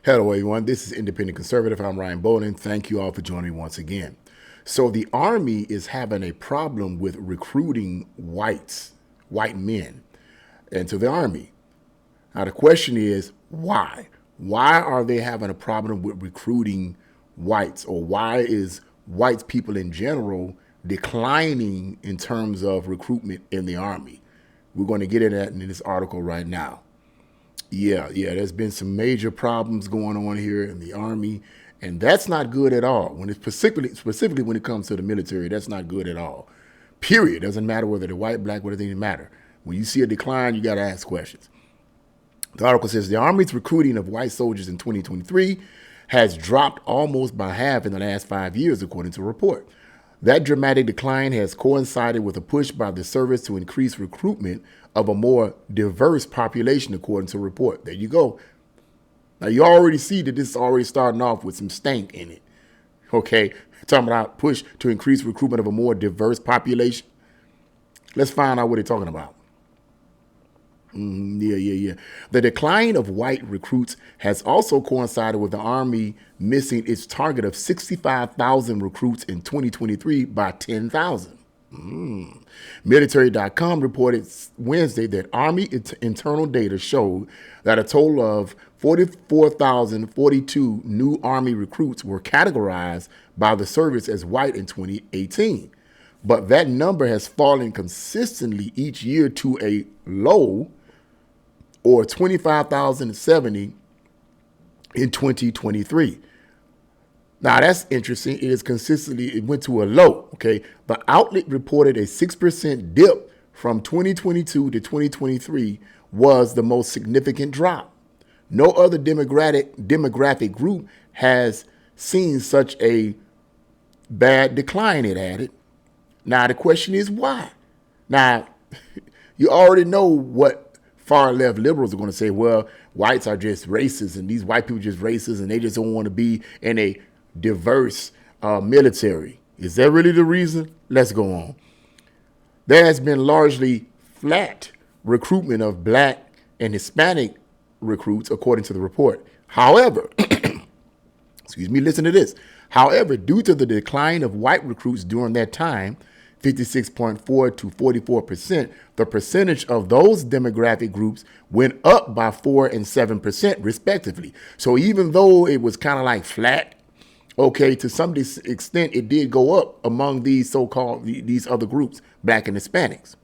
Hello, everyone. This is Independent Conservative. I'm Ryan Bowling. Thank you all for joining me once again. So the Army is having a problem with recruiting white men, into the Army. Now, the question is, why? Why are they having a problem with recruiting whites? Or why is white people in general declining in terms of recruitment in the Army? We're going to get into that in this article right now. Yeah, there's been some major problems going on here in the Army, and that's not good at all. When it's specifically when it comes to the military, that's not good at all. Period. Doesn't matter whether they're white, black, what doesn't matter. When you see a decline, you got to ask questions. The article says the Army's recruiting of white soldiers in 2023 has dropped almost by half in the last 5 years, according to a report. That dramatic decline has coincided with a push by the service to increase recruitment of a more diverse population, according to a report. There you go. Now, you already see that this is already starting off with some stank in it. Okay, talking about push to increase recruitment of a more diverse population. Let's find out what they're talking about. Yeah. The decline of white recruits has also coincided with the Army missing its target of 65,000 recruits in 2023 by 10,000. Military.com reported Wednesday that Army internal data showed that a total of 44,042 new Army recruits were categorized by the service as white in 2018. But that number has fallen consistently each year to a low, or 25,070 in 2023. Now, that's interesting. It went to a low, okay? The outlet reported a 6% dip from 2022 to 2023 was the most significant drop. No other demographic group has seen such a bad decline, it added. Now, the question is why? Now, you already know what far left liberals are going to say. Well, whites are just racist, and these white people are just racist, and they just don't want to be in a diverse military. Is that really the reason? Let's go on. There has been largely flat recruitment of black and Hispanic recruits, according to the report. However, listen to this. However, due to the decline of white recruits during that time, 56.4 to 44%, the percentage of those demographic groups went up by 4 and 7% respectively. So even though it was kind of like flat, okay, to some extent it did go up among these so-called, these other groups, black and Hispanics.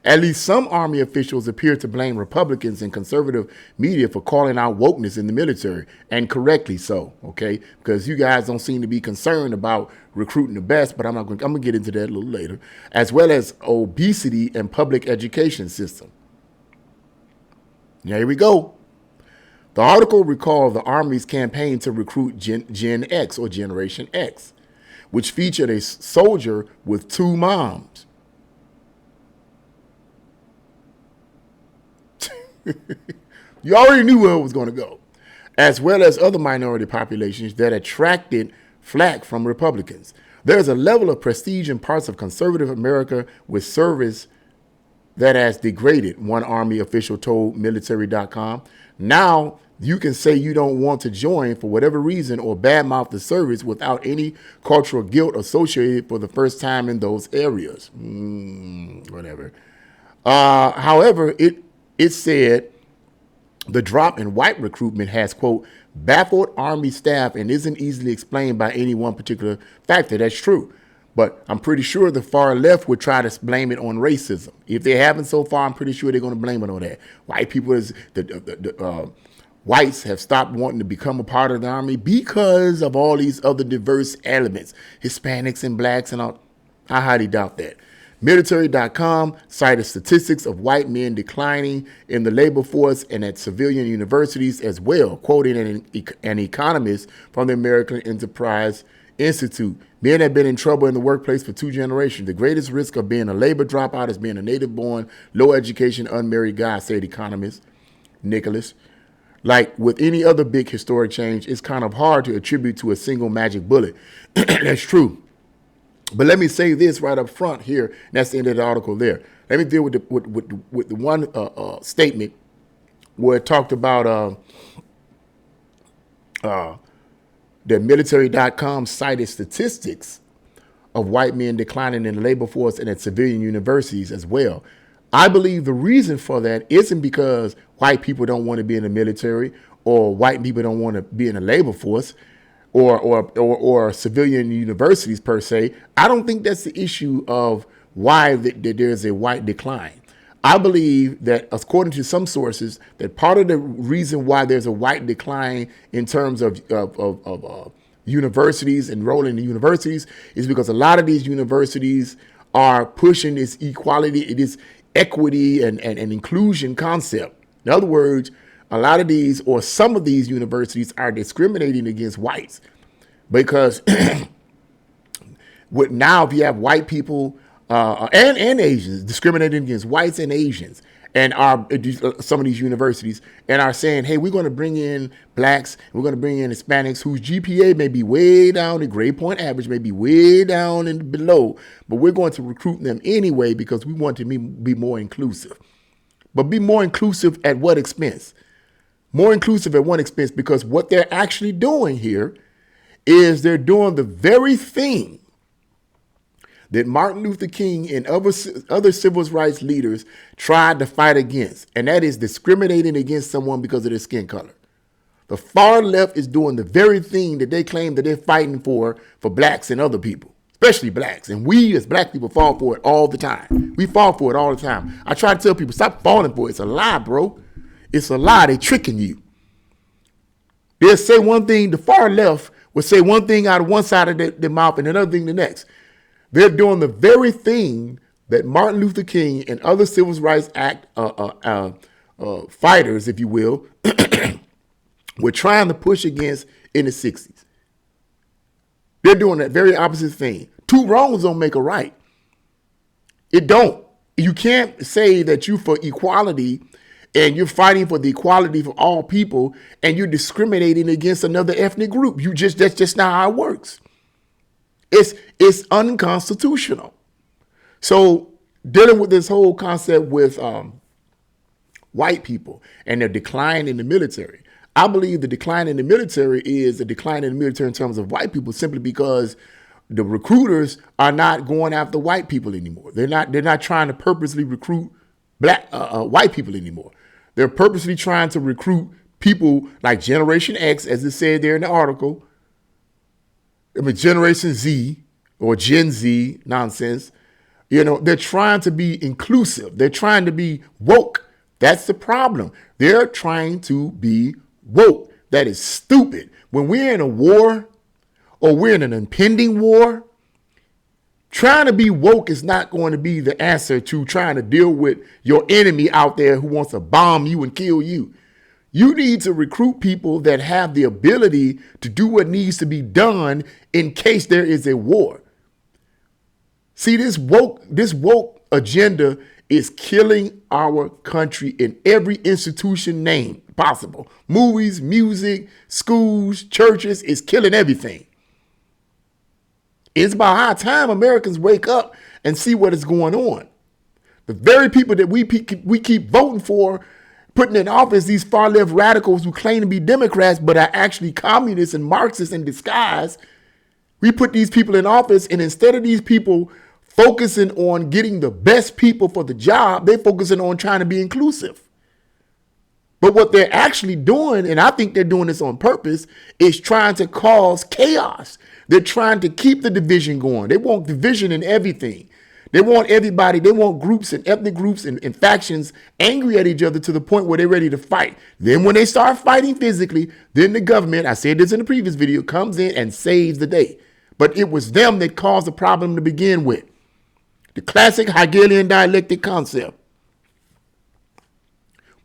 At least some Army officials appear to blame Republicans and conservative media for calling out wokeness in the military, and correctly so, okay? Because you guys don't seem to be concerned about recruiting the best, but I'm going to get into that a little later, as well as obesity and public education system. Here we go. The article recalled the Army's campaign to recruit Gen X, or Generation X, which featured a soldier with 2 moms. You already knew where it was going to go, as well as other minority populations that attracted flack from Republicans. There's a level of prestige in parts of conservative America with service that has degraded, one Army official told military.com. Now you can say you don't want to join for whatever reason or badmouth the service without any cultural guilt associated for the first time in those areas. Whatever. However, it said the drop in white recruitment has, quote, baffled Army staff and isn't easily explained by any one particular factor. That's true. But I'm pretty sure the far left would try to blame it on racism. If they haven't so far, I'm pretty sure they're going to blame it on that. White people, whites have stopped wanting to become a part of the Army because of all these other diverse elements, Hispanics and blacks and all. I highly doubt that. Military.com cited statistics of white men declining in the labor force and at civilian universities as well, quoting an economist from the American Enterprise Institute. Men have been in trouble in the workplace for 2 generations. The greatest risk of being a labor dropout is being a native-born, low-education, unmarried guy, said economist Nicholas. Like with any other big historic change, it's kind of hard to attribute to a single magic bullet. That's true. But let me say this right up front here. That's the end of the article there. Let me deal with the one statement where it talked about the military.com cited statistics of white men declining in the labor force and at civilian universities as well. I believe the reason for that isn't because white people don't want to be in the military or white people don't want to be in the labor force or civilian universities per se. I don't think that's the issue of why there's a white decline. I believe that, according to some sources, that part of the reason why there's a white decline in terms of universities, enrolling in universities, is because a lot of these universities are pushing this equality, this equity and inclusion concept. In other words, a lot of these or some of these universities are discriminating against whites because now if you have white people and Asians discriminating against whites and Asians and some of these universities and are saying, hey, we're going to bring in blacks, we're going to bring in Hispanics whose GPA may be way down, the grade point average may be way down and below, but we're going to recruit them anyway because we want to be more inclusive. But be more inclusive at what expense? More inclusive at what expense? Because what they're actually doing here is they're doing the very thing that Martin Luther King and other civil rights leaders tried to fight against, and that is discriminating against someone because of their skin color. The far left is doing the very thing that they claim that they're fighting for blacks and other people, especially blacks. And we as black people fall for it all the time. We fall for it all the time. I try to tell people, stop falling for it. It's a lie, bro. It's a lie. They're tricking you. They'll say one thing, the far left will say one thing out of one side of their mouth and another thing the next. They're doing the very thing that Martin Luther King and other Civil Rights Act fighters, if you will, were trying to push against in the 60s. They're doing that very opposite thing. Two wrongs don't make a right. It don't. You can't say that you for equality and you're fighting for the equality for all people and you're discriminating against another ethnic group. That's just not how it works. It's unconstitutional. So dealing with this whole concept with white people and their decline in the military, I believe the decline in the military is a decline in the military in terms of white people simply because the recruiters are not going after white people anymore. They're not trying to purposely recruit white people anymore. They're purposely trying to recruit people like Generation X, as it said there in the article. I mean, Generation Z or Gen Z nonsense. They're trying to be inclusive. They're trying to be woke. That's the problem. They're trying to be woke. That is stupid. When we're in a war or we're in an impending war, trying to be woke is not going to be the answer to trying to deal with your enemy out there who wants to bomb you and kill you. You need to recruit people that have the ability to do what needs to be done in case there is a war. See, this woke agenda is killing our country in every institution name possible. Movies, music, schools, churches, is killing everything. It's about high time Americans wake up and see what is going on. The very people that we keep voting for, putting in office, these far left radicals who claim to be Democrats but are actually communists and Marxists in disguise. We put these people in office, and instead of these people focusing on getting the best people for the job, they're focusing on trying to be inclusive. But what they're actually doing, and I think they're doing this on purpose, is trying to cause chaos. They're trying to keep the division going. They want division in everything. They want everybody, they want groups and ethnic groups and factions angry at each other to the point where they're ready to fight. Then when they start fighting physically, then the government, I said this in the previous video, comes in and saves the day. But it was them that caused the problem to begin with. The classic Hegelian dialectic concept.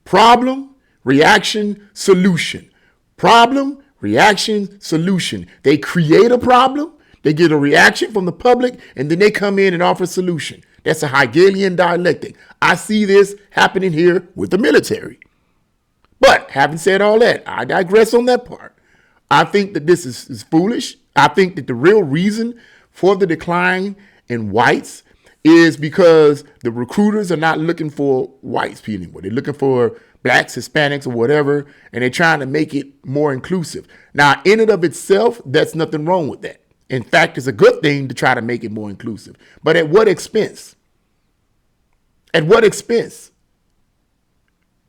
Problem, reaction, solution. Problem, reaction, solution. They create a problem. They get a reaction from the public, and then they come in and offer a solution. That's a Hegelian dialectic. I see this happening here with the military. But having said all that, I digress on that part. I think that this is foolish. I think that the real reason for the decline in whites is because the recruiters are not looking for whites people anymore. They're looking for blacks, Hispanics, or whatever, and they're trying to make it more inclusive. Now, in and of itself, that's nothing wrong with that. In fact, it's a good thing to try to make it more inclusive. But at what expense? At what expense?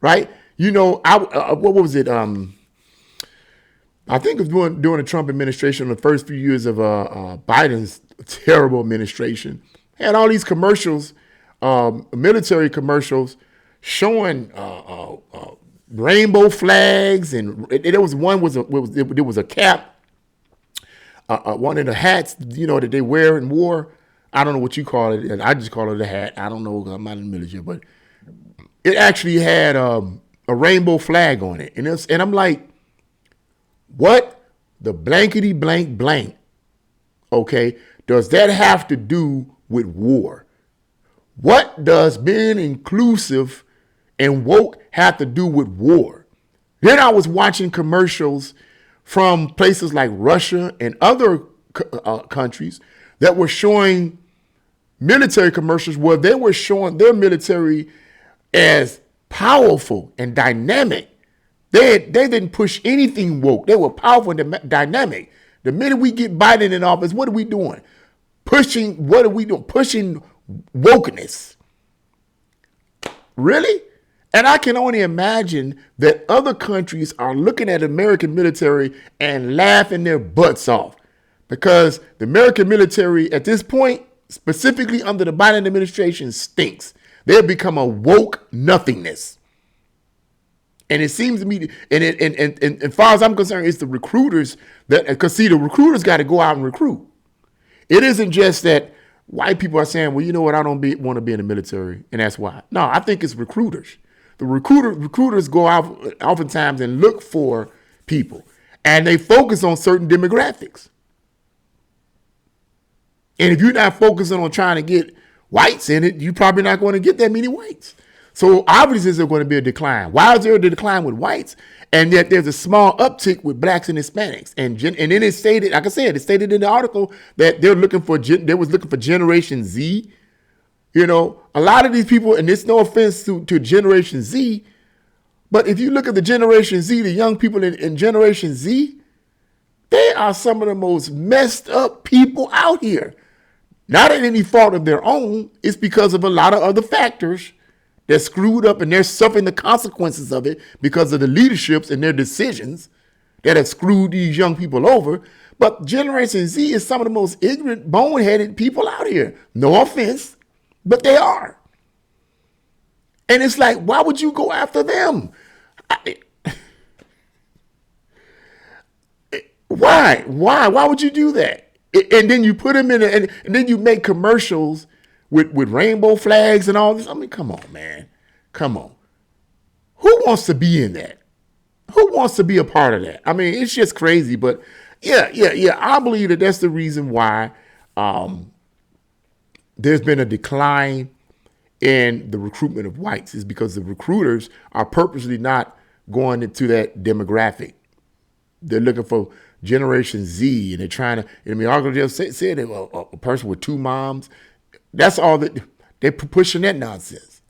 Right? You know, what was it? I think it was during the Trump administration, the first few years of Biden's terrible administration, had all these commercials, military commercials, showing rainbow flags, and there was one there was a cap, one of the hats, you know, that they wear and wore. I don't know what you call it, and I just call it a hat. I don't know, I'm not in the military, but it actually had a rainbow flag on it, and I'm like, what the blankety blank blank, okay, does that have to do with war? What does being inclusive and woke have to do with war? Then I was watching commercials from places like Russia and other countries that were showing military commercials where they were showing their military as powerful and dynamic. They didn't push anything woke. They were powerful and dynamic. The minute we get Biden in office, what are we doing? Pushing wokeness. Really? And I can only imagine that other countries are looking at American military and laughing their butts off, because the American military at this point, specifically under the Biden administration, stinks. They've become a woke nothingness. And it seems to me, and as far as I'm concerned, it's the recruiters that, because see, the recruiters got to go out and recruit. It isn't just that white people are saying, well, you know what, I don't want to be in the military, and that's why. No, I think it's recruiters. The recruiters go out oftentimes and look for people, and they focus on certain demographics. And if you're not focusing on trying to get whites in it, you're probably not going to get that many whites. So obviously there's going to be a decline. Why is there a decline with whites? And yet there's a small uptick with blacks and Hispanics. And then it stated, like I said, it stated in the article that they was looking for Generation Z. You know, a lot of these people, and it's no offense to Generation Z, but if you look at the Generation Z, the young people in Generation Z, they are some of the most messed up people out here. Not at any fault of their own. It's because of a lot of other factors. They're screwed up and they're suffering the consequences of it because of the leaderships and their decisions that have screwed these young people over. But Generation Z is some of the most ignorant, boneheaded people out here. No offense, but they are. And it's like, why would you go after them? Why? Why would you do that? And then you put them in, and then you make commercials with rainbow flags and all this. I mean, come on, man. Come on. Who wants to be in that? Who wants to be a part of that? I mean, it's just crazy. But yeah. I believe that that's the reason why there's been a decline in the recruitment of whites, is because the recruiters are purposely not going into that demographic. They're looking for Generation Z, and they're trying to, I mean, Argo just said a person with two moms. That's all that they're pushing, that nonsense.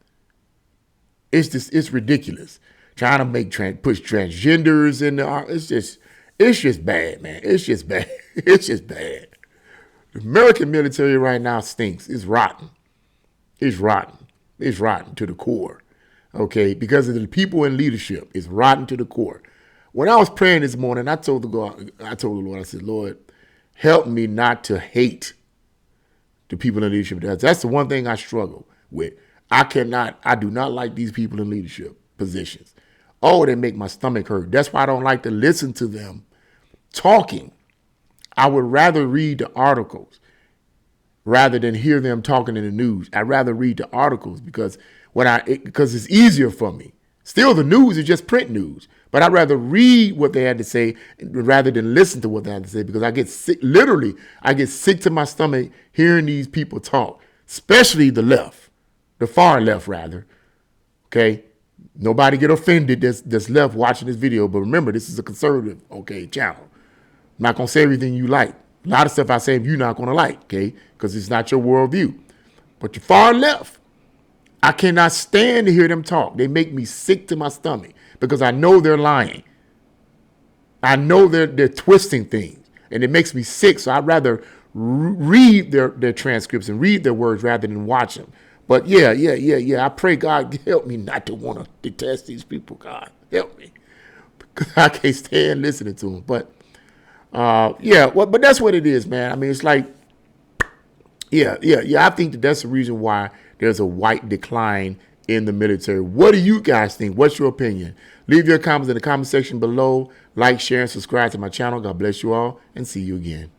It's ridiculous. Trying to push transgenders in the, it's just bad, man. It's just bad. It's just bad. The American military right now stinks. It's rotten. It's rotten. It's rotten to the core. Okay, because of the people in leadership, it's rotten to the core. When I was praying this morning, I told the Lord, I said, Lord, help me not to hate the people in leadership. That's the one thing I struggle with. I do not like these people in leadership positions. Oh, they make my stomach hurt. That's why I don't like to listen to them talking. I would rather read the articles rather than hear them talking in the news. I'd rather read the articles because it's easier for me. Still, the news is just print news, but I'd rather read what they had to say rather than listen to what they had to say, because I get sick. Literally, I get sick to my stomach hearing these people talk, especially the left, the far left rather. Okay, nobody get offended that's left watching this video, but remember, this is a conservative channel. I'm not gonna say everything you like. A lot of stuff I say you're not gonna like, okay, because it's not your worldview. But the far left, I cannot stand to hear them talk. They make me sick to my stomach because I know they're lying. I know they're twisting things, and it makes me sick. So I'd rather read their transcripts and read their words rather than watch them. But yeah. I pray God help me not to want to detest these people. God help me, because I can't stand listening to them. But but that's what it is, man. I mean, it's like, yeah. I think that's the reason why there's a white decline in the military. What do you guys think? What's your opinion? Leave your comments in the comment section below. Like, share, and subscribe to my channel. God bless you all, and see you again.